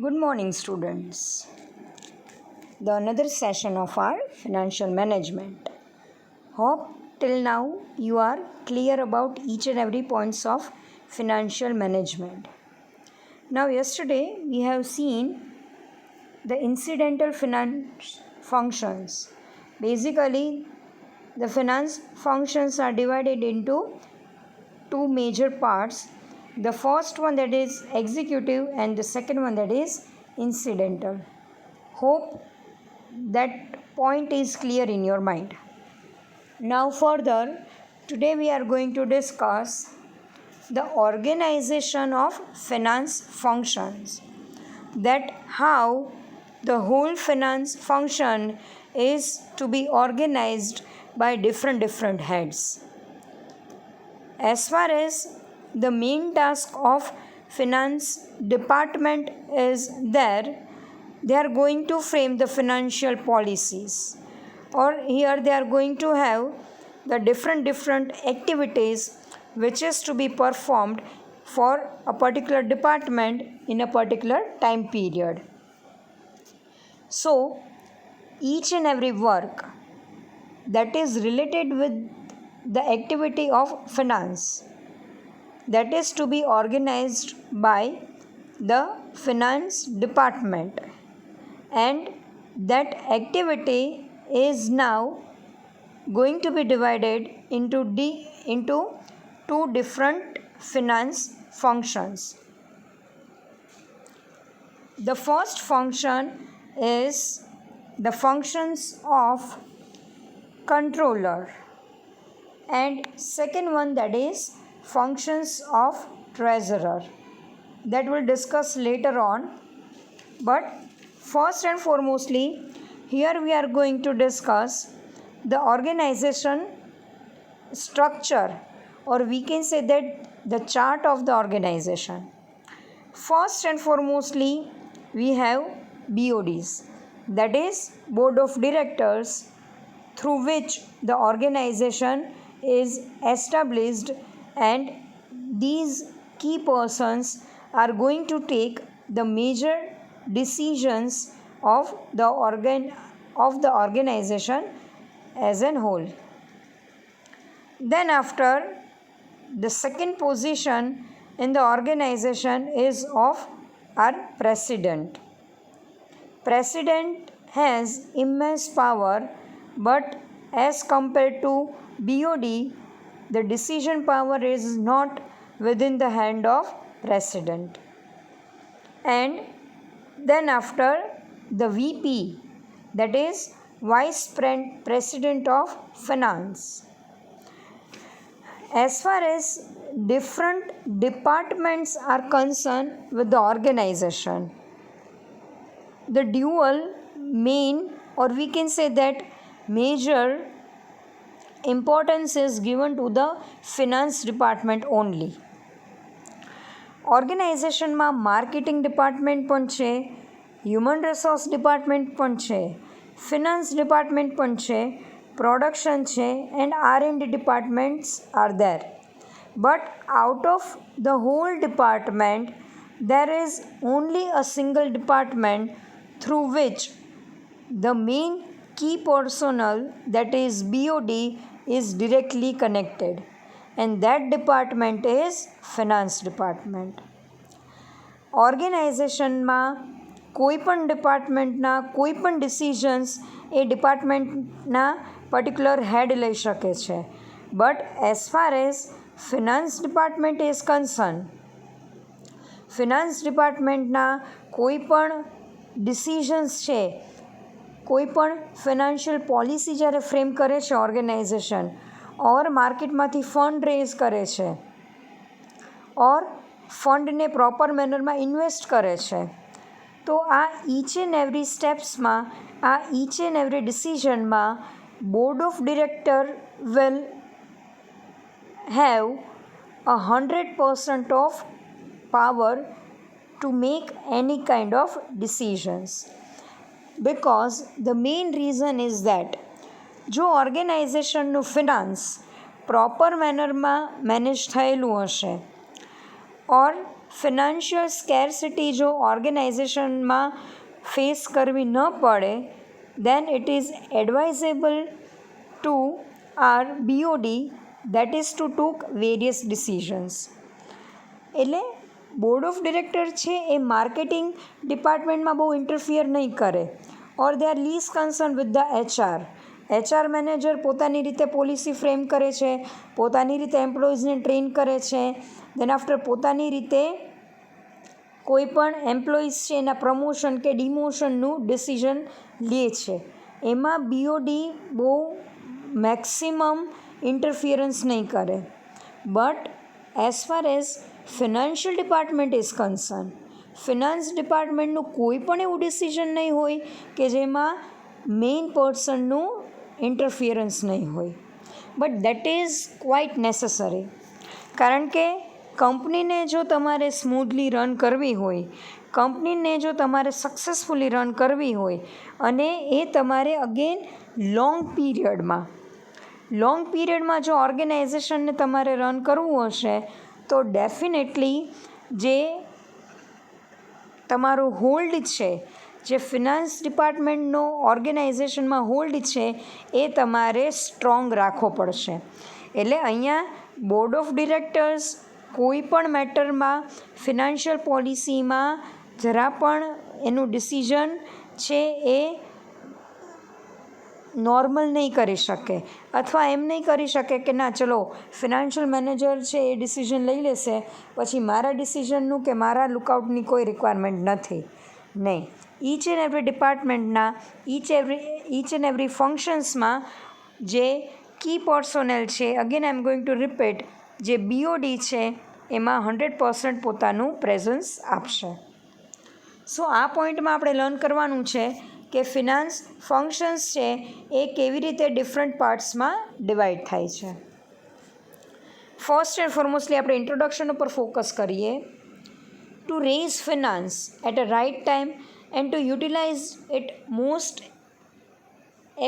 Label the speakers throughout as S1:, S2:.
S1: Good morning, students. The another session of our financial management. Hope till now you are clear about each and every points of financial management. Now, yesterday we have seen the incidental finance functions. Basically, the finance functions are divided into two major parts. The first one that is executive and the second one that is incidental. Hope that point is clear in your mind. Now further, today we are going to discuss the organization of finance functions, that how the whole finance function is to be organized by different heads. As far as the main task of finance department is there, they are going to frame the financial policies, or here they are going to have the different activities which is to be performed for a particular department in a particular time period. So each and every work that is related with the activity of finance, that is to be organized by the finance department, and that activity is now going to be divided into two different finance functions. The first function is the functions of controller, and second one that is functions of treasurer, that we'll discuss later on. But first and foremostly, here we are going to discuss the organization structure, or we can say that the chart of the organization. First and foremostly, we have BODs, that is board of directors, through which the organization is established, and these key persons are going to take the major decisions of the organization as a whole. Then after, the second position in the organization is of our president. President has immense power, but as compared to BOD, the decision power is not within the hand of president. And then after, the VP, that is vice president of finance. As far as different departments are concerned with the organization, the dual main, or we can say that major importance is given to the finance department only. ઓર્ગેનાઇઝેશનમાં marketing department પણ છે, human resource department પણ છે, finance department પણ છે, production છે, and R&D departments are there. But out of the whole department, there is only a single department through which the main key personnel, that is BOD, is directly connected, and that department is finance department. ઓર્ગેનાઇઝેશનમાં કોઈપણ ડિપાર્ટમેન્ટના કોઈપણ decisions એ ડિપાર્ટમેન્ટના particular હેડ લઈ શકે છે. But as far as finance department is concern, finance ડિપાર્ટમેન્ટના કોઈપણ decisions છે, કોઈપણ financial policy જ્યારે ફ્રેમ કરે છે ઓર્ગેનાઇઝેશન, ઓર માર્કેટમાંથી ફંડ રેઝ કરે છે, ઓર ફંડને પ્રોપર મેનરમાં ઇન્વેસ્ટ કરે છે, તો આ ઈચ એન્ડ એવરી સ્ટેપ્સમાં, આ ઈચ એન્ડ એવરી ડિસિઝનમાં board of director will have 100% of power to make any kind of decisions, because the main reason is that જો ઓર્ગેનાઇઝેશનનું ફિનાન્સ પ્રોપર મેનરમાં મેનેજ થયેલું હશે, ઓર ફિનાન્શિયલ સ્કેર્સિટી જો ઓર્ગેનાઇઝેશનમાં ફેસ કરવી ન પડે, then it is advisable to our BOD, that is to took various decisions. એટલે board of director છે એ માર્કેટિંગ ડિપાર્ટમેન્ટમાં બહુ ઇન્ટરફિયર નહીં કરે, or they are least concern with the HR manager પોતાની રીતે પોલિસી ફ્રેમ કરે છે, પોતાની રીતે એમ્પ્લોઈઝને ટ્રેન કરે છે, દેન આફ્ટર પોતાની રીતે કોઈ પણ એમ્પ્લોઈઝ છે એના પ્રમોશન કે ડિમોશનનું ડિસિઝન લે છે. એમાં BOD બહુ મેક્સિમમ ઇન્ટરફિયરન્સ નહીં કરે. But as far as financial department is concern, finance ડિપાર્ટમેન્ટનું કોઈ પણ એવું ડિસિઝન નહીં હોય કે જેમાં મેઇન પર્સનનું ઇન્ટરફિયરન્સ નહીં હોય. But that is quite necessary, કારણ કે કંપનીને જો તમારે સ્મૂધલી રન કરવી હોય, કંપનીને જો તમારે સક્સેસફુલી રન કરવી હોય, અને એ તમારે અગેન લોંગ પીરિયડમાં જો ઓર્ગેનાઇઝેશનને તમારે રન કરવું હશે, તો ડેફિનેટલી જે તમારો હોલ્ડ છે, જે ફિનાન્સ ડિપાર્ટમેન્ટનો ઓર્ગેનાઇઝેશનમાં હોલ્ડ છે, એ તમારે સ્ટ્રોંગ રાખવો પડશે. એટલે અહીંયા બોર્ડ ઓફ ડિરેક્ટર્સ કોઈ પણ મેટરમાં, ફિનાન્શિયલ પોલિસીમાં જરા પણ એનું ડિસિઝન છે એ નોર્મલ નહીં કરી શકે, અથવા એમ નહીં કરી શકે કે ના ચલો ફિનાન્શિયલ મેનેજર છે એ ડિસિઝન લઈ લેશે, પછી મારા ડિસિઝનનું કે મારા લુકઆઉટની કોઈ રિક્વાયરમેન્ટ નથી. નહીં, ઈચ એન્ડ એવરી ડિપાર્ટમેન્ટના ઈચ એન્ડ એવરી ફંક્શન્સમાં જે કી પર્સોનેલ છે, again I am going to repeat, જે BOD છે એમાં 100% પોતાનું પ્રેઝન્સ આપશે. સો આ પોઈન્ટમાં આપણે લર્ન કરવાનું છે કે ફિનાન્સ ફંક્શન્સ છે એ કેવી રીતે ડિફરન્ટ પાર્ટ્સમાં ડિવાઈડ થાય છે. ફર્સ્ટ એન્ડ ફોરમોસ્ટલી આપણે ઇન્ટ્રોડક્શન ઉપર ફોકસ કરીએ. To raise finance at a right time and to utilise it most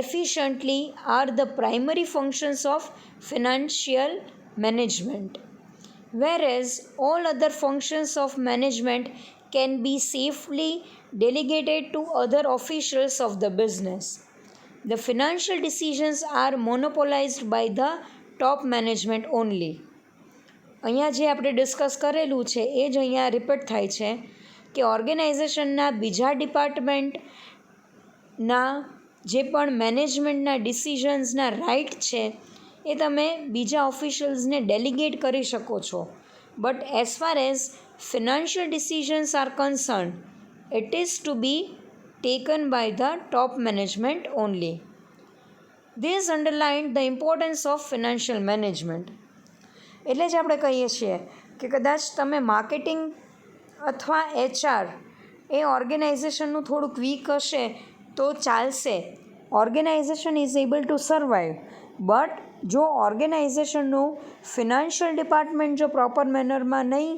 S1: efficiently are the primary functions of financial management, whereas all other functions of management can be safely delegated to other officials of the business. The financial decisions are monopolized by the top management only. અહીંયા જે આપણે discuss કરેલું છે એ જ અહીંયા repeat થાય છે કે ઓર્ગેનાઇઝેશનના બીજા ડિપાર્ટમેન્ટના જે પણ મેનેજમેન્ટના ડિસિઝન્સના રાઇટ છે એ તમે બીજા ઓફિશિયલ્સને ડેલિગેટ કરી શકો છો. But as far as financial decisions R concern, it is to be taken by the top management only. This underlined the importance of financial management. એટલે જ આપણે કહીએ છીએ કે કદાચ તમે માર્કેટિંગ અથવા HR એ ઓર્ગેનાઇઝેશનનું થોડુંક વીક હશે તો ચાલશે, organisation is able to survive. But જો ઓર્ગેનાઇઝેશનનું ફિનાન્શિયલ ડિપાર્ટમેન્ટ જો પ્રોપર મેનરમાં નહીં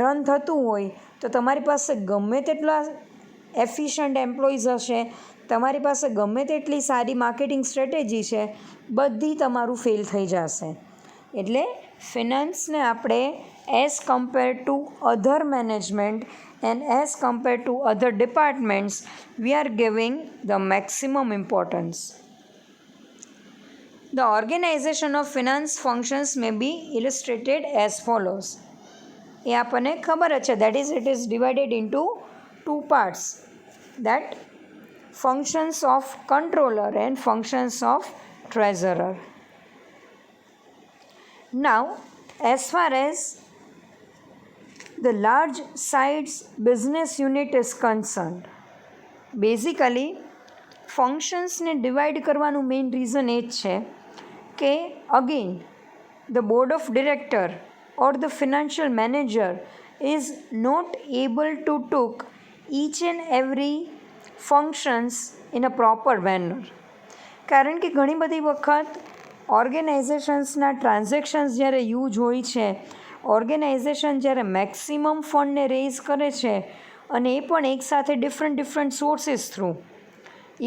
S1: રન થતું હોય તો તમારી પાસે ગમે તેટલા એફિશિયન્ટ એમ્પ્લોઈઝ હશે, તમારી પાસે ગમે તેટલી સારી માર્કેટિંગ સ્ટ્રેટેજી છે, બધી તમારું ફેલ થઈ જશે. એટલે ફિનાન્સને આપણે as compare to other management and as compare to other departments we are giving the maximum importance. The organization of finance functions may be illustrated as follows. એ આપણને ખબર જ છે, that is it is divided into 2 parts, that functions of controller and functions of treasurer. Now, as far as the large size business unit is concerned, basically ફંક્શન્સને divide કરવાનું main reason એ જ છે કે again the board of director or the financial manager is not able to took each and every functions in a proper manner. કારણ કે ઘણી બધી વખત ઓર્ગેનાઇઝેશન્સના ટ્રાન્ઝેક્શન્સ જ્યારે યુઝ હોય છે, ઓર્ગેનાઇઝેશન જ્યારે મેક્સિમમ ફંડને રેઝ કરે છે, અને એ પણ એકસાથે different sources through,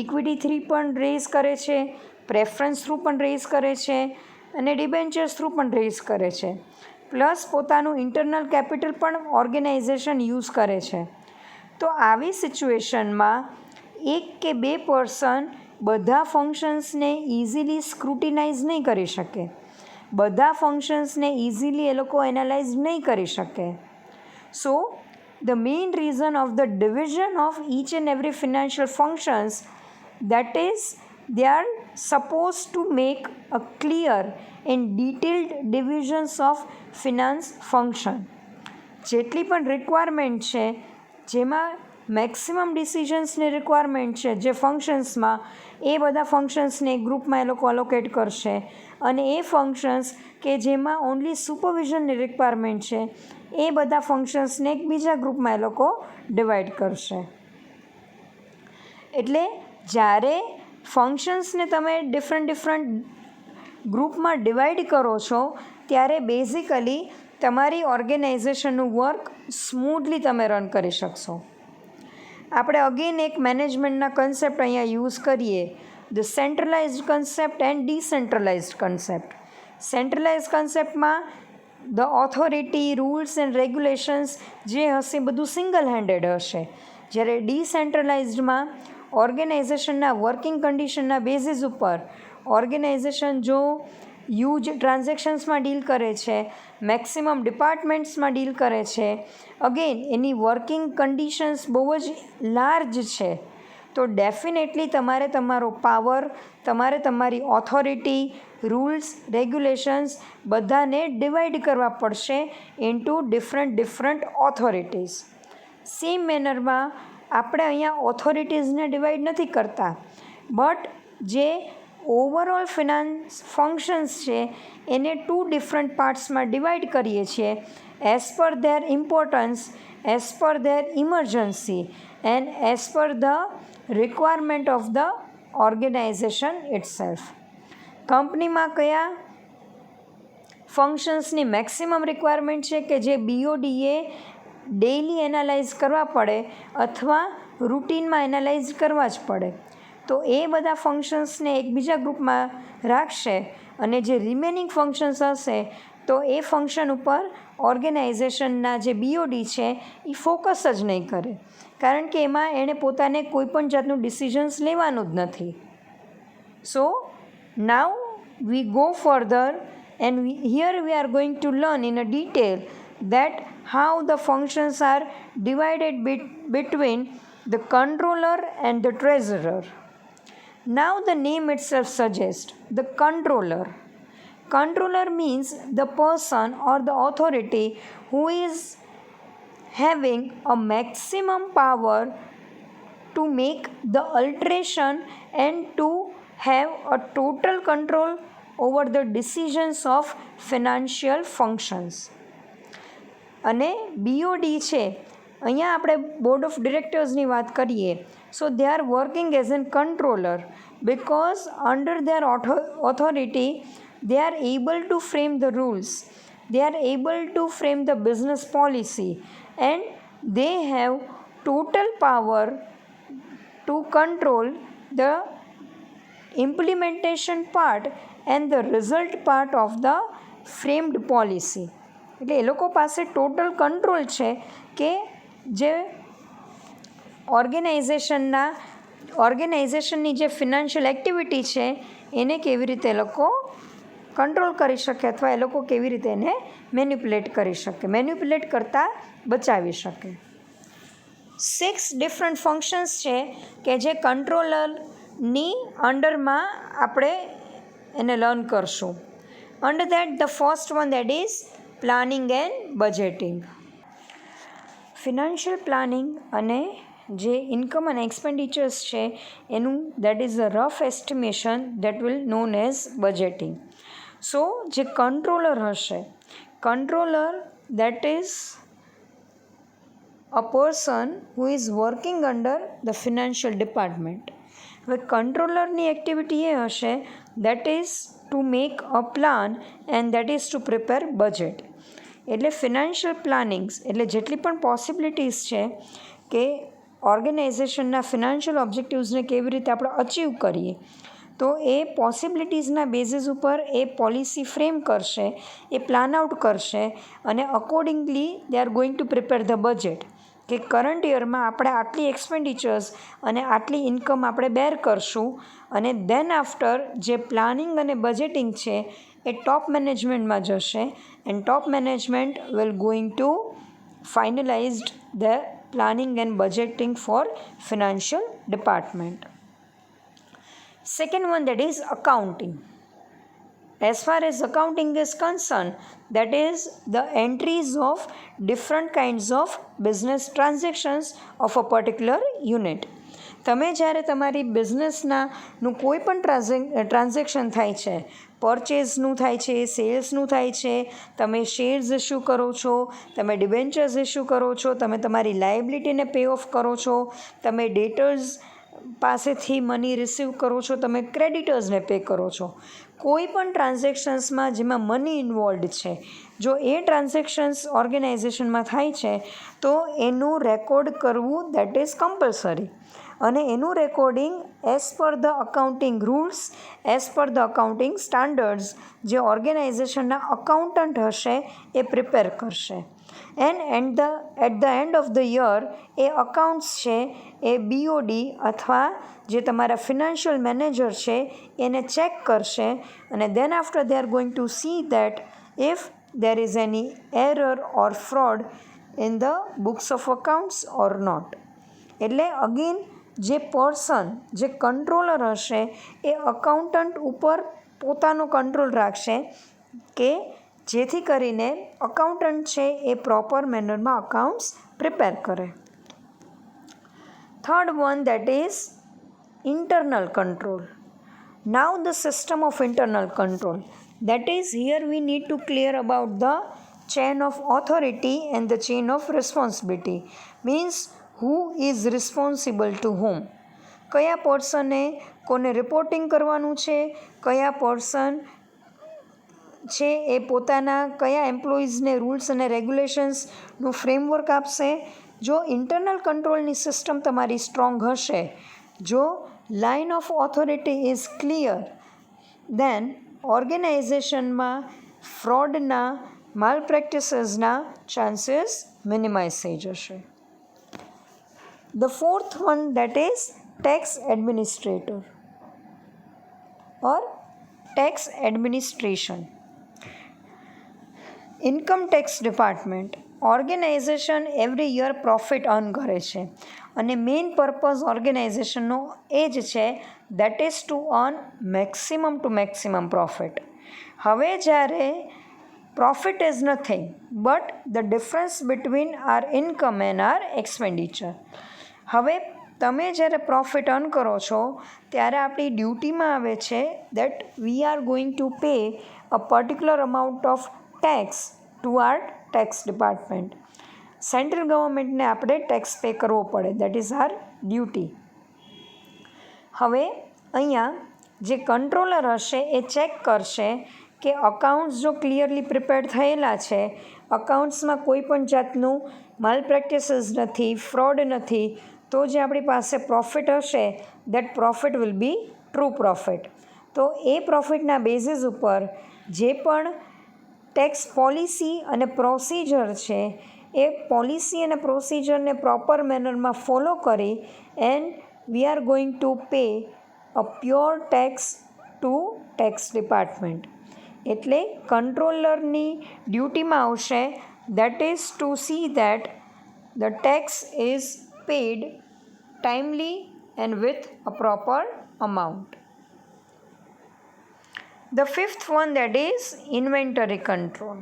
S1: equity through પણ રેઝ કરે છે, પ્રેફરન્સ થ્રુ પણ રેઝ કરે છે, અને ડિબેન્ચર્સ થ્રુ પણ રેઝ કરે છે. પ્લસ પોતાનું ઇન્ટરનલ કેપિટલ પણ ઓર્ગેનાઇઝેશન યુઝ કરે છે. તો આવી સિચ્યુએશનમાં 1 કે 2 પર્સન બધા ફંક્શન્સને ઇઝીલી સ્ક્રુટિનાઇઝ નહીં કરી શકે, બધા ફંક્શન્સને ઇઝીલી એ લોકો એનાલાઇઝ નહીં કરી શકે. સો the main reason of the division of each and every financial functions, that is, they are supposed to make a clear and detailed divisions of finance function. જેટલી પણ રિક્વાયરમેન્ટ છે, જેમાં મેક્સિમમ ડિસિઝન્સની રિક્વાયરમેન્ટ છે જે ફંક્શન્સમાં, એ બધા ફંક્શન્સને એક ગ્રુપમાં એ લોકો અલોકેટ કરશે, અને એ ફંક્શન્સ કે જેમાં ઓનલી સુપરવિઝનની રિક્વાયરમેન્ટ છે એ બધા ફંક્શન્સને એક બીજા ગ્રુપમાં એ લોકો ડિવાઈડ કરશે. એટલે જ્યારે ફંક્શન્સને તમે ડિફરન્ટ ગ્રુપમાં ડિવાઈડ કરો છો ત્યારે બેઝિકલી તમારી ઓર્ગેનાઇઝેશનનું વર્ક સ્મૂથલી તમે રન કરી શકશો. આપણે અગેન એક મેનેજમેન્ટના કન્સેપ્ટ અહીંયા યુઝ કરીએ, the centralized concept and decentralized concept. Centralize કન્સેપ્ટમાં the authority, rules and regulations જે હશે બધું સિંગલ હેન્ડેડ હશે, જ્યારે ડિસેન્ટ્રલાઇઝ્ડમાં ઓર્ગેનાઇઝેશનના વર્કિંગ કન્ડિશનના બેઝિસ ઉપર ઓર્ગેનાઇઝેશન જો હ્યુજ ટ્રાન્ઝેક્શન્સમાં ડીલ કરે છે, મેક્સિમમ ડિપાર્ટમેન્ટ્સમાં ડીલ કરે છે, અગેન એની વર્કિંગ કન્ડિશન્સ બહુ જ લાર્જ છે, તો ડેફિનેટલી તમારે તમારો પાવર, તમારે તમારી ઓથોરિટી, રૂલ્સ, રેગ્યુલેશન્સ બધાને ડિવાઈડ કરવા પડશે ઇન્ટુ ડિફરન્ટ ઓથોરિટીઝ. સેમ મેનરમાં આપણે અહીંયા ઓથોરિટીઝને ડિવાઈડ નથી કરતા, બટ જે ઓવરઓલ ફિનાન્સ ફંક્શન્સ છે એને 2 ડિફરન્ટ પાર્ટ્સમાં ડિવાઈડ કરીએ છીએ, as per their importance, as per their emergency and as per the requirement of the organisation itself. કંપનીમાં કયા ફંક્શન્સની મેક્સિમમ રિક્વાયરમેન્ટ છે કે જે બીઓડીએ ડેઇલી એનાલાઇઝ કરવા પડે અથવા રૂટીનમાં એનાલાઇઝ કરવા જ પડે, તો એ બધા ફંક્શન્સને એકબીજા ગ્રુપમાં રાખશે, અને જે રિમેનિંગ ફંક્શન્સ હશે તો એ ફંક્શન ઉપર ઓર્ગેનાઇઝેશનના જે બીઓડી છે એ ફોકસ જ નહીં કરે, કારણ કે એમાં એણે પોતાને કોઈપણ જાતનું ડિસિઝન્સ લેવાનું જ નથી. સો now we go further and here we are going to learn in a detail that how the functions are divided between the controller and the treasurer. Now the name itself suggests the controller. Controller means the person or the authority who is having a maximum power to make the alteration and to have a total control over the decisions of financial functions. અને BOD છે, અહીંયા આપણે board of ડિરેક્ટર્સની વાત કરીએ, so they are working as an controller because under their authority they are able to frame the rules, they are able to frame the business policy, and they have total power to control the implementation part and the result part of the framed policy. એટલે એ લોકો પાસે total control છે કે જે ઓર્ગેનાઇઝેશનની જે financial activity છે એને કેવી રીતે એ લોકો કંટ્રોલ કરી શકે અથવા એ લોકો કેવી રીતે એને મેન્યુપ્યુલેટ કરી શકે, મેન્યુપ્યુલેટ કરતાં બચાવી શકે. 6 ડિફરન્ટ ફંક્શન્સ છે કે જે કંટ્રોલરની અંડરમાં આપણે એને લર્ન કરશું. Under that the first one that is planning and budgeting. Financial planning અને જે ઇન્કમ અને એક્સપેન્ડિચર્સ છે એનું that is a rough estimation that will known as budgeting. So જે કંટ્રોલર હશે, controller that is a person who is working under the financial department. હવે કંટ્રોલરની activity એ હશે that is to make a plan and that is to prepare budget. એટલે financial plannings એટલે જેટલી પણ possibilities છે કે ઓર્ગેનાઇઝેશનના ફિનાન્શિયલ ઓબ્જેક્ટિવ્સને કેવી રીતે આપણે અચીવ કરીએ, તો એ પોસિબિલિટીઝના બેઝિસ ઉપર એ પોલિસી ફ્રેમ કરશે, એ પ્લાન આઉટ કરશે અને accordingly they are going to prepare the budget કે કરંટ યરમાં આપણે આટલી એક્સપેન્ડિચર્સ અને આટલી ઇન્કમ આપણે બેર કરશું અને દેન આફ્ટર જે પ્લાનિંગ અને બજેટિંગ છે એ ટોપ મેનેજમેન્ટમાં જશે and top management will going to finalized the planning and budgeting for financial department. Second one, that is accounting. As far as accounting is concerned, that is the entries of different kinds of business transactions of a particular unit. તમે જ્યારે તમારી બિઝનેસનું કોઈ પણ transaction થાય છે, પરચેઝનું થાય છે, સેલ્સનું થાય છે, તમે શેર્સ ઇસ્યુ કરો છો, તમે ડિબેન્ચર્સ ઇસ્યુ કરો છો, તમે તમારી લાયબિલિટીને પે ઓફ કરો છો, તમે ડેટર્સ પાસેથી મની રિસીવ કરો છો, તમે ક્રેડિટર્સને પે કરો છો. કોઈ પણ ટ્રાન્ઝેક્શન્સમાં જેમાં મની ઇન્વોલ્વડ છે, જો એ ટ્રાન્ઝેક્શન્સ ઓર્ગેનાઇઝેશનમાં થાય છે તો એનું રેકોર્ડ કરવું દેટ ઇઝ કમ્પલસરી અને એનું recording as per the accounting rules, as per the accounting standards જે ઓર્ગેનાઇઝેશનના અકાઉન્ટન્ટ હશે એ પ્રિપેર કરશે. At the end of the year એ અકાઉન્ટ્સ છે એ બીઓડી અથવા જે તમારા ફિનાન્શિયલ મેનેજર છે એને ચેક કરશે અને then after they are going to see that if there is any error or fraud in the books of accounts or not. એટલે અગેન જે પર્સન જે કંટ્રોલર હશે એ અકાઉન્ટન્ટ ઉપર પોતાનો કંટ્રોલ રાખશે કે જેથી કરીને અકાઉન્ટન્ટ છે એ પ્રોપર મેનરમાં અકાઉન્ટ્સ પ્રિપેર કરે. Third one, that is internal control. Now the system of internal control, that is here we need to clear about the chain of authority and the chain of responsibility, means who is responsible to whom. કયા પર્સને કોને reporting કરવાનું છે, કયા person છે એ પોતાના કયા એમ્પ્લોઈઝને rules અને રેગ્યુલેશન્સનું framework આપશે. જો ઇન્ટરનલ કંટ્રોલની સિસ્ટમ તમારી સ્ટ્રોંગ હશે, જો line of authority is clear, then ઓર્ગેનાઇઝેશનમાં ફ્રોડના, માલ પ્રેક્ટિસીસના ચાન્સીસ મિનિમાઇઝ થઈ જશે. The fourth one, that is tax administrator or tax administration. Income tax department organization every year profit earn કરે છે અને મેઇન પર્પઝ ઓર્ગેનાઇઝેશનનો એ જ છે that is to earn maximum profit. હવે જ્યારે profit is nothing but the difference between our income and R expenditure. હવે તમે જ્યારે પ્રોફિટ અર્ન કરો છો ત્યારે આપણી ડ્યુટીમાં આવે છે that we are going to pay a particular amount of tax to our tax department. Central ગવર્મેન્ટને આપણે ટેક્સ પે કરવો પડે, દેટ ઇઝ આર ડ્યુટી. હવે અહીંયા જે કંટ્રોલર હશે એ ચેક કરશે કે અકાઉન્ટ્સ જો ક્લિયરલી પ્રિપેર્ડ થયેલા છે, અકાઉન્ટ્સમાં કોઈ પણ જાતનું માલ પ્રેક્ટિસીસ નથી, ફ્રોડ નથી, તો જે આપણી પાસે પ્રોફિટ હશે that profit will be true profit. તો એ પ્રોફિટના બેઝિસ ઉપર જે પણ ટેક્સ પોલિસી અને પ્રોસિજર છે એ પોલિસી અને પ્રોસિજરને પ્રોપર મેનરમાં ફોલો કરી and we are going to pay a pure tax to tax department. એટલે કંટ્રોલરની ડ્યુટીમાં આવશે that is to see that the tax is paid timely and with a proper amount. The fifth one, that is inventory control.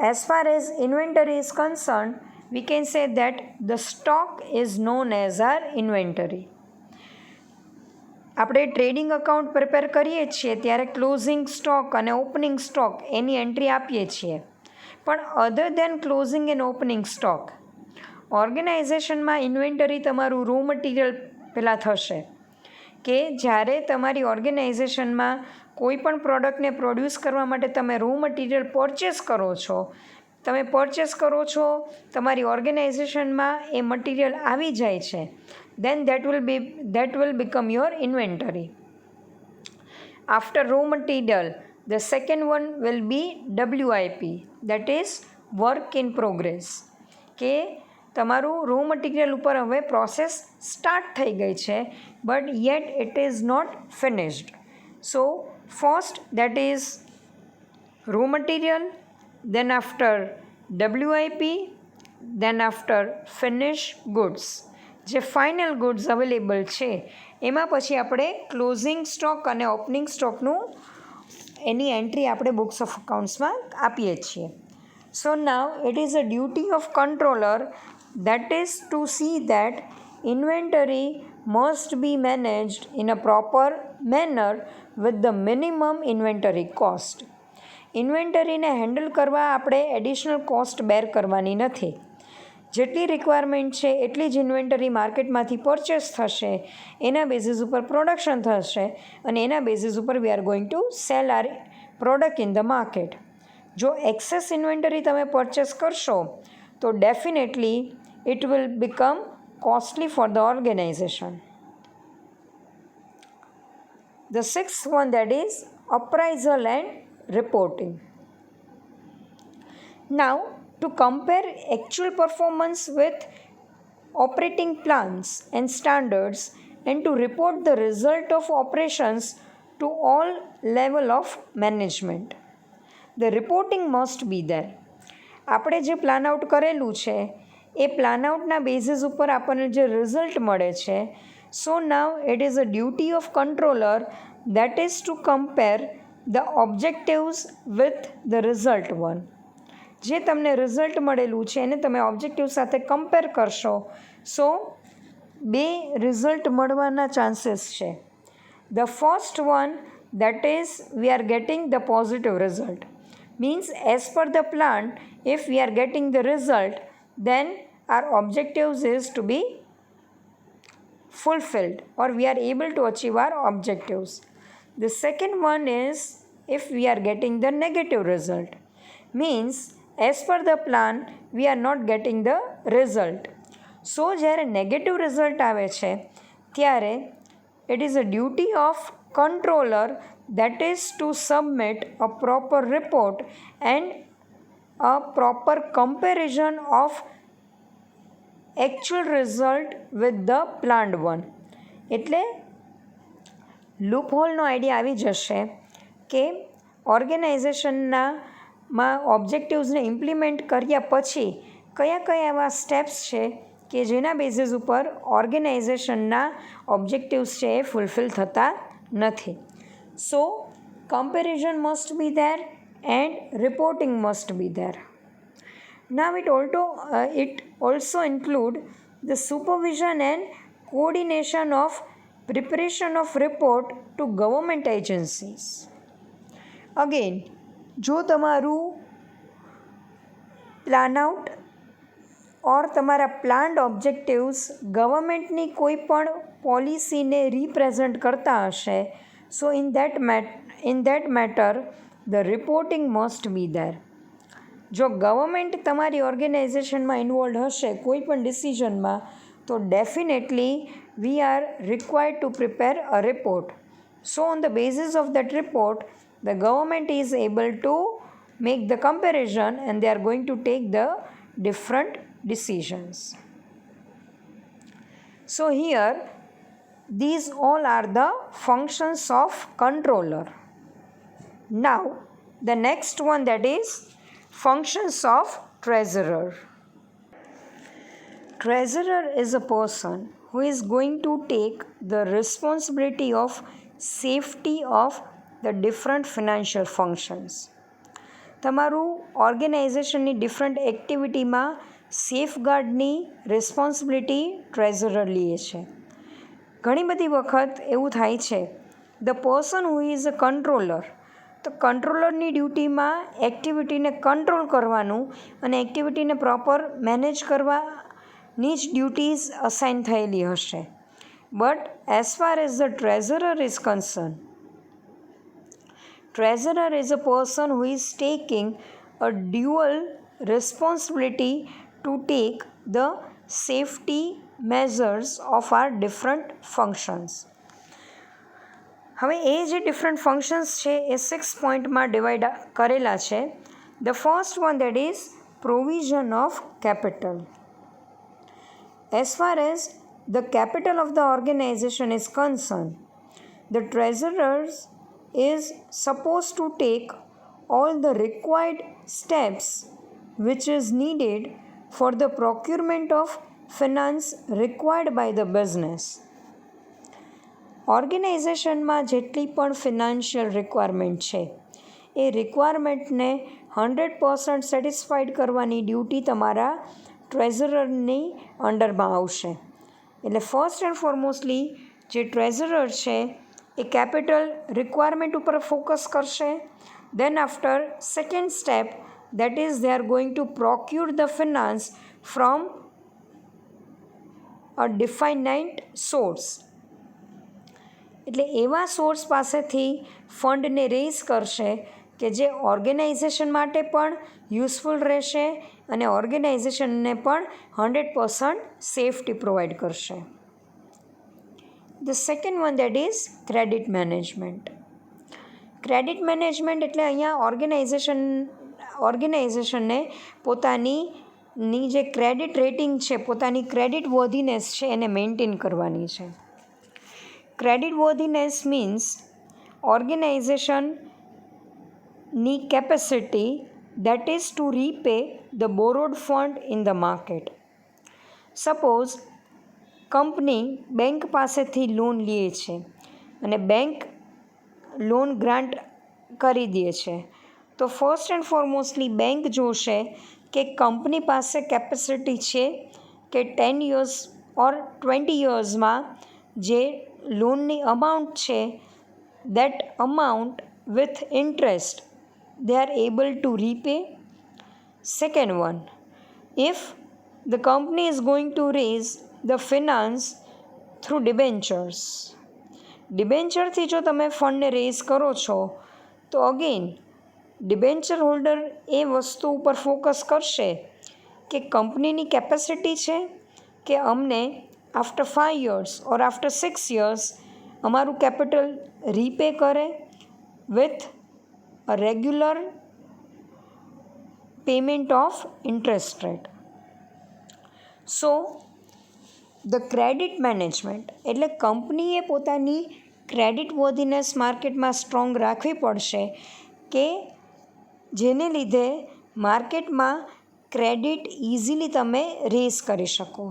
S1: As far as inventory is concerned, we can say that the stock is known as our inventory. આપણે trading account prepare કરીએ છીએ ત્યારે closing stock અને opening stock એની entry આપીએ છીએ, પણ other than closing and opening stock ઓર્ગેનાઇઝેશનમાં ઇન્વેન્ટરી તમારું રો મટીરિયલ પહેલાં થશે કે જ્યારે તમારી ઓર્ગેનાઇઝેશનમાં કોઈ પણ પ્રોડક્ટને પ્રોડ્યુસ કરવા માટે તમે રો મટીરિયલ પરચેસ કરો છો, તમારી ઓર્ગેનાઇઝેશનમાં એ મટીરિયલ આવી જાય છે, then that will become your inventory. After raw material, the second one will be WIP, that is work in progress. કે તમારું રો મટીરિયલ ઉપર હવે પ્રોસેસ સ્ટાર્ટ થઈ ગઈ છે, but yet it is not finished. So first that is raw material, then after WIP, then after finish goods. જે final goods available છે એમાં પછી આપણે ક્લોઝિંગ સ્ટોક અને ઓપનિંગ સ્ટોકનું એની એન્ટ્રી આપણે બુક્સ ઓફ અકાઉન્ટ્સમાં આપીએ છીએ. So now it is a duty of controller that is to see that inventory must be managed in a proper manner with the minimum inventory cost. ઇન્વેન્ટરીને handle કરવા આપણે additional cost બેર કરવાની નથી. જેટલી requirement છે એટલી જ ઇન્વેન્ટરી માર્કેટમાંથી પરચેસ થશે, એના બેઝિસ ઉપર પ્રોડક્શન થશે અને એના બેઝિસ ઉપર we are going to sell our product in the market. જો એક્સેસ ઇન્વેન્ટરી તમે પરચેસ કરશો તો definitely it will become costly for the organization. The sixth one, that is appraisal and reporting. Now, to compare actual performance with operating plans and standards and to report the result of operations to all level of management, the reporting must be there. આપણે જે plan out કરેલું છે એ plan આઉટના basis ઉપર આપણને જે result મળે છે, so now it is a duty of controller that is to compare the objectives with the result one. જે તમને રિઝલ્ટ મળેલું છે એને તમે ઓબ્જેક્ટિવ સાથે કમ્પેર કરશો, સો બે રિઝલ્ટ મળવાના ચાન્સીસ છે. The first one that is we are getting the positive result, means as per the plan if we are getting the result, then our objectives is to be fulfilled or we are able to achieve our objectives. The second one is if we are getting the negative result, means as per the plan we are not getting the result. So જ્યારે negative result આવે છે ત્યારે it is a duty of controller that is to submit a proper report and a proper comparison of actual result with the planned one. એટલે loop હોલનો idea આવી જશે કે ઓર્ગેનાઇઝેશનમાં ઓબ્જેક્ટિવ્સને implement કર્યા પછી કયા કયા એવા સ્ટેપ્સ છે કે જેના બેઝિસ ઉપર ઓર્ગેનાઇઝેશનના ઓબ્જેક્ટિવ્સ છે એ ફૂલફિલ થતા નથી. So comparison must be there and reporting must be there. Now it also include the supervision and coordination of preparation of report to government agencies. Again, જો તમારું પ્લાન આઉટ ઓર તમારા planned objectives ગવર્મેન્ટની કોઈ પણ પોલિસીને represent કરતા હશે, સો in that matter the reporting must be there. જો government તમારી ઓર્ગેનાઇઝેશનમાં ઇન્વોલ્વ હશે કોઈ પણ ડિસિઝનમાં તો definitely we are required to prepare a report. So on the basis of that report the government is able to make the comparison and they are going to take the different decisions. So here these all are the functions of controller. Now, the next one, that is functions of treasurer. Treasurer is a person who is going to take the responsibility of safety of the different financial functions. તમારું ઓર્ગેનાઇઝેશનની different એક્ટિવિટીમાં સેફગાર્ડની responsibility treasurer લે છે. ઘણી બધી વખત એવું થાય છે the person who is a controller, તો કંટ્રોલરની ડ્યુટીમાં એક્ટિવિટીને કંટ્રોલ કરવાનું અને એક્ટિવિટીને પ્રોપર મેનેજ કરવાની જ ડ્યુટીઝ અસાઇન થયેલી હશે. But as far as the treasurer is concern, treasurer is a person who is taking a dual responsibility to take the safety measures of our different functions. હવે એ જે different functions છે એ 6 પોઈન્ટમાં divide કરેલા છે. The first one that is provision of capital. As far as the capital of the organisation is concern, the treasurers is supposed to take all the required steps which is needed for the procurement of finance required by the business. ઓર્ગેનાઇઝેશનમાં જેટલી પણ financial requirement છે એ રિક્વાયરમેન્ટને 100% satisfied કરવાની duty તમારા ટ્રેઝરરની અંડરમાં આવશે. એટલે first and ફોરમોસ્ટલી જે treasurer છે એ કેપિટલ રિક્વાયરમેન્ટ ઉપર ફોકસ કરશે. Then after second step that is they are going to procure the finance from a definite source. એટલે એવા સોર્સ પાસેથી ફંડને રેઝ કરશે કે જે ઓર્ગેનાઇઝેશન માટે પણ યુઝફુલ રહેશે અને ઓર્ગેનાઇઝેશનને પણ 100% સેફટી પ્રોવાઈડ કરશે. The second one that is credit management. Credit management એટલે અહીંયા ઓર્ગેનાઇઝેશનને પોતાની જે ક્રેડિટ રેટિંગ છે, પોતાની ક્રેડિટ વર્ધીનેસ છે એને મેન્ટેન કરવાની છે. ક્રેડિટ વર્ધીનેસ મીન્સ ઓર્ગેનાઇઝેશનની capacity that is to repay the borrowed fund in the market. Suppose company bank પાસેથી લોન લે છે અને બેંક લોન ગ્રાન્ટ કરી દે છે, તો ફર્સ્ટ એન્ડ ફોરમોસ્ટલી બેંક જોશે કે કંપની પાસે કેપેસિટી છે કે 10 years ઓર 20 yearsમાં જે લોનની અમાઉન્ટ છે that amount with interest they are able to repay. Second one, if the company is going to raise the finance through debentures. ડિબેન્ચરથી જો તમે ફંડને રેઝ કરો છો તો અગેન ડિબેન્ચર હોલ્ડર એ વસ્તુ ઉપર ફોકસ કરશે કે કંપનીની કેપેસિટી છે કે અમને આફ્ટર 5 years ઓર આફ્ટર 6 years અમારું કેપિટલ રીપે કરે with a regular payment of interest rate. So the credit management એટલે કંપનીએ પોતાની ક્રેડિટ વર્ધીનેસ માર્કેટમાં સ્ટ્રોંગ રાખવી પડશે કે જેને લીધે માર્કેટમાં ક્રેડિટ ઇઝીલી તમે રેઝ કરી શકો.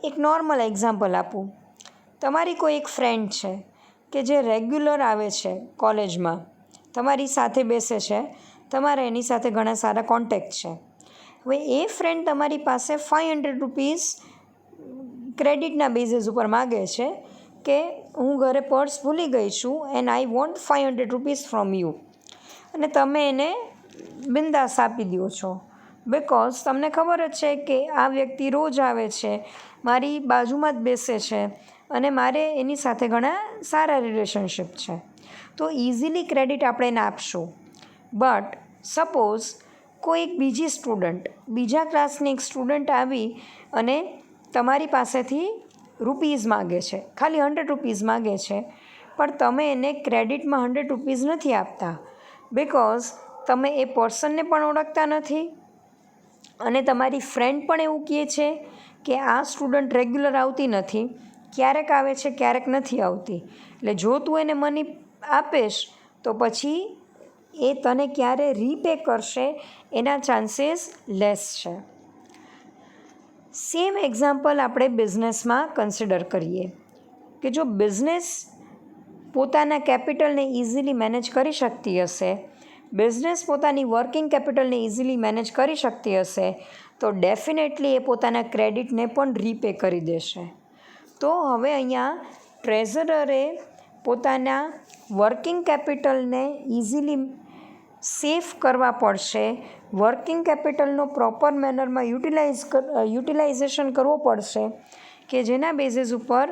S1: એક નોર્મલ એક્ઝામ્પલ આપું. તમારી કોઈ એક ફ્રેન્ડ છે કે જે રેગ્યુલર આવે છે કોલેજમાં, તમારી સાથે બેસે છે, તમારા એની સાથે ઘણા સારા કોન્ટેક્ટ છે. હવે એ ફ્રેન્ડ તમારી પાસે 500 રૂપીસ ક્રેડિટના બેઝિસ ઉપર માગે છે કે હું ઘરે પર્સ ભૂલી ગઈ છું and I want 500 rupees from you. અને તમે એને બિંદાસ આપી દો છો બિકોઝ તમને ખબર જ છે કે આ વ્યક્તિ રોજ આવે છે, મારી બાજુમાં જ બેસે છે અને મારે એની સાથે ઘણા સારા રિલેશનશિપ છે, તો ઇઝીલી ક્રેડિટ આપણે એને આપશું. બટ સપોઝ કોઈ એક બીજી સ્ટુડન્ટ, બીજા ક્લાસની એક સ્ટુડન્ટ આવી અને તમારી પાસેથી રૂપીઝ માગે છે, ખાલી 100 રૂપીઝ માગે છે, પણ તમે એને ક્રેડિટમાં 100 રૂપીઝ નથી આપતા બિકોઝ તમે એ પર્સનને પણ ઓળખતા નથી અને તમારી ફ્રેન્ડ પણ એવું કહે છે કે આ સ્ટુડન્ટ રેગ્યુલર આવતી નથી, ક્યારેક આવે છે ક્યારેક નથી આવતી, એટલે જો તું એને મની આપીશ તો પછી એ તને ક્યારે રીપે કરશે એના ચાન્સીસ લેસ છે. સેમ એક્ઝામ્પલ આપણે બિઝનેસમાં કન્સિડર કરીએ કે જો બિઝનેસ પોતાના કેપિટલને ઇઝીલી મેનેજ કરી શકતી હશે, બિઝનેસ પોતાની વર્કિંગ કેપિટલને ઇઝીલી મેનેજ કરી શકતી હશે તો ડેફિનેટલી એ પોતાના ક્રેડિટને પણ રીપે કરી દેશે. તો હવે અહીંયા ટ્રેઝરરે પોતાના વર્કિંગ કેપિટલને ઇઝીલી સેફ કરવા પડશે, વર્કિંગ કેપિટલનો પ્રોપર મેનરમાં યુટિલાઇઝેશન કરવો પડશે કે જેના બેઝિસ ઉપર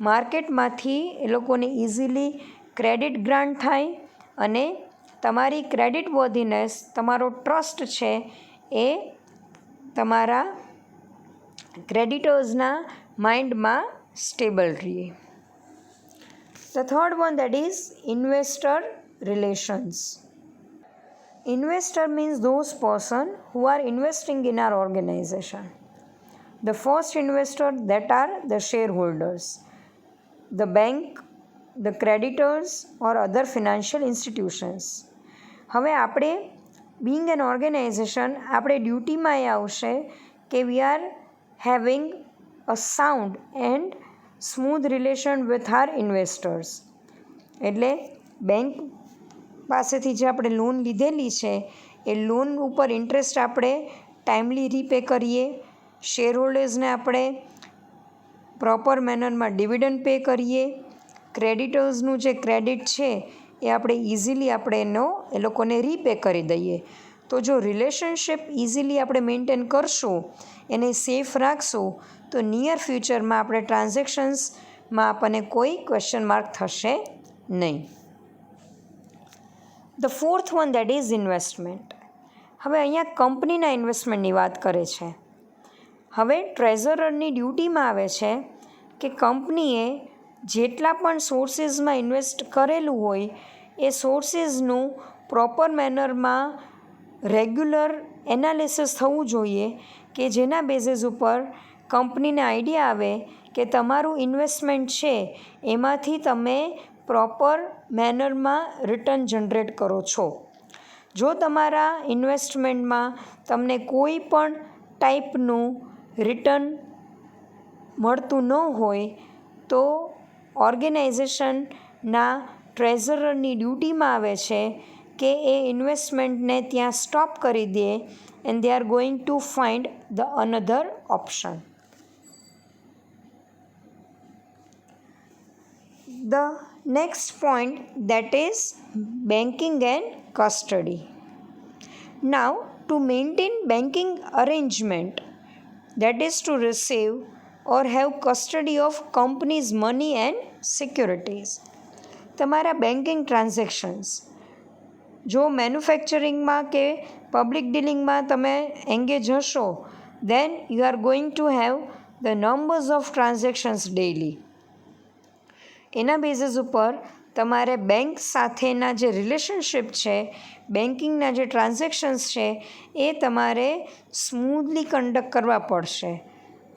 S1: માર્કેટમાંથી એ લોકોને ઇઝીલી ક્રેડિટ ગ્રાન્ટ થાય અને તમારી ક્રેડિટ વર્ધીનેસ, તમારો ટ્રસ્ટ છે એ તમારા ક્રેડિટર્સના માઇન્ડમાં સ્ટેબલ રહે. The third one, that is investor relations. Investor means those person who are investing in our organization. The first investor, that are the shareholders, the bank, the creditors or other financial institutions. હવે આપણે being an organization, આપણે ડ્યુટીમાં એ આવશે કે we are having a sound and smooth relation with our investors. એટલે bank પાસેથી જે આપણે loan લીધેલી છે એ લોન ઉપર ઇન્ટરેસ્ટ આપણે ટાઈમલી રીપે કરીએ, શેર હોલ્ડર્સને આપણે પ્રોપર મેનરમાં ડિવિડન્ડ પે કરીએ, ક્રેડિટર્સનું જે ક્રેડિટ છે એ આપણે ઇઝીલી આપણે એ લોકોને રીપે કરી દઈએ. તો જો રિલેશનશિપ ઇઝીલી આપણે મેન્ટેન કરશું, એને સેફ રાખશું, તો નિયર ફ્યુચરમાં આપણે ટ્રાન્ઝેક્શન્સમાં આપણને કોઈ ક્વેશ્ચન માર્ક થશે નહીં. The fourth one, that is investment. હવે અહીંયા કંપનીના ઇન્વેસ્ટમેન્ટની વાત કરે છે. હવે ટ્રેઝરરની ડ્યુટીમાં આવે છે કે કંપનીએ જેટલા પણ સોર્સિસમાં ઇન્વેસ્ટ કરેલું હોય એ સોર્સિસનું પ્રોપર મેનરમાં રેગ્યુલર એનાલિસિસ થવું જોઈએ કે જેના બેઝિસ ઉપર કંપનીને આઈડિયા આવે કે તમારું ઇન્વેસ્ટમેન્ટ છે એમાંથી તમે પ્રોપર મેનરમાં રિટર્ન જનરેટ કરો છો. જો તમારા ઇન્વેસ્ટમેન્ટમાં તમને કોઈ પણ ટાઈપનું રિટર્ન મળતું ન હોય તો ઓર્ગેનાઇઝેશનના ટ્રેઝરરની ડ્યુટીમાં આવે છે કે એ ઇન્વેસ્ટમેન્ટને ત્યાં સ્ટોપ કરી દે and they are going to find the another option. The next point, that is banking and custody. Now, to maintain banking arrangement, that is to receive or have custody of company's money and securities. તમારા banking transactions જો મેન્યુફેક્ચરિંગમાં કે public ડીલિંગમાં તમે engage હશો, then you are going to have the numbers of transactions daily. એના basis ઉપર તમારે bank સાથેના જે રિલેશનશિપ છે, બેન્કિંગના જે ટ્રાન્ઝેક્શન્સ છે એ તમારે સ્મૂથલી કન્ડક્ટ કરવા પડશે.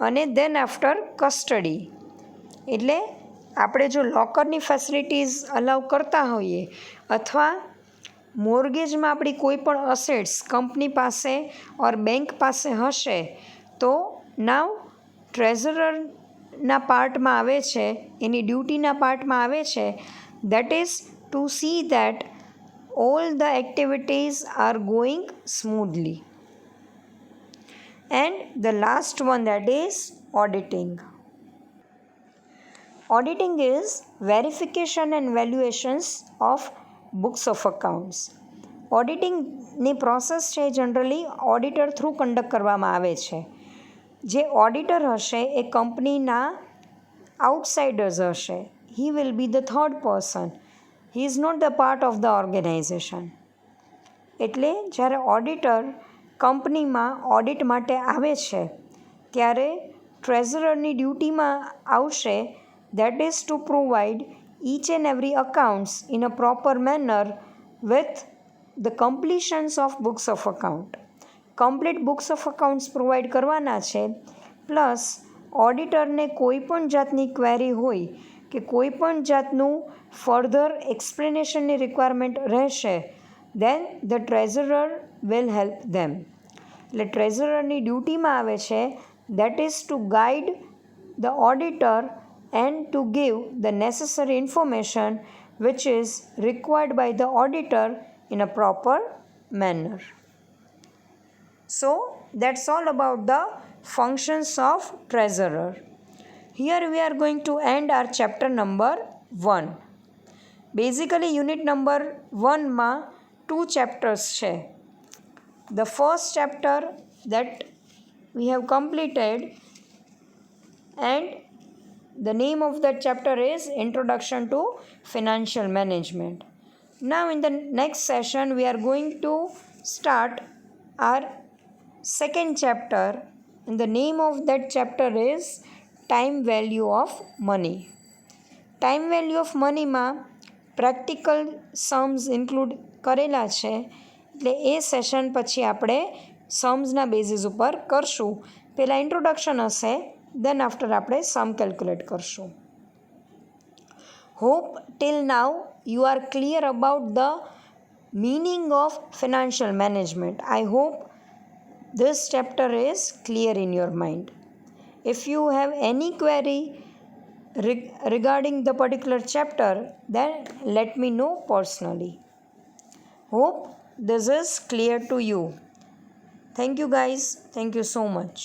S1: અને દેન આફ્ટર કસ્ટડી, એટલે આપણે જો લોકરની ફેસિલિટીઝ અલાઉ કરતા હોઈએ અથવા મોર્ગેજમાં આપણી કોઈ પણ અસેટ્સ કંપની પાસે ઓર બેંક પાસે હશે તો નાવ ટ્રેઝરરના પાર્ટમાં આવે છે, એની ડ્યુટીના પાર્ટમાં આવે છે, that is to see that all the activities are going smoothly. And the last one, that is auditing. Auditing is verification and valuations of books of accounts. ઓડિટિંગની પ્રોસેસ છે જનરલી ઓડિટર થ્રુ કન્ડક્ટ કરવામાં આવે છે. જે auditor હશે એ કંપનીના outsiders હશે. He will be the third person. He is not the part of the organisation. એટલે જ્યારે ઓડિટર કંપનીમાં ઓડિટ માટે આવે છે ત્યારે ટ્રેઝરરની ડ્યુટીમાં આવશે, that is two provide each and every accounts in a proper manner with the completions of books of account. Complete books of accounts provide કરવાના છે. પ્લસ ઓડિટરને કોઈ પણ જાતની ક્વેરી હોય કે કોઈ પણ જાતનું ફર્ધર એક્સપ્લેનેશનની રિક્વાયરમેન્ટ રહેશે, then the treasurer will help them. એટલે ટ્રેઝરરની ડ્યુટીમાં આવે છે that is to guide the auditor and to give the necessary information which is required by the auditor in a proper manner. So that's all about the functions of treasurer. Here we are going to end our chapter number 1. Basically unit number 1 માં 2 chapters છે. The first chapter that we have completed and the name of that chapter is Introduction to Financial Management. Now in the next session we are going to start our second chapter and the name of that chapter is Time Value of Money. Time value of મનીમાં practical sums include કરેલા છે, એટલે એ session પછી આપણે सम्सના basis ઉપર કરશું. પહેલાં introduction હશે, દેન આફ્ટર આપણે સમ કેલ્ક્યુલેટ કરશું. Hope till now you are clear about the meaning of financial management. I hope this chapter is clear in your mind. If you have any query regarding the particular chapter, then let me know personally. Hope this is clear to you. Thank you guys. Thank you so much.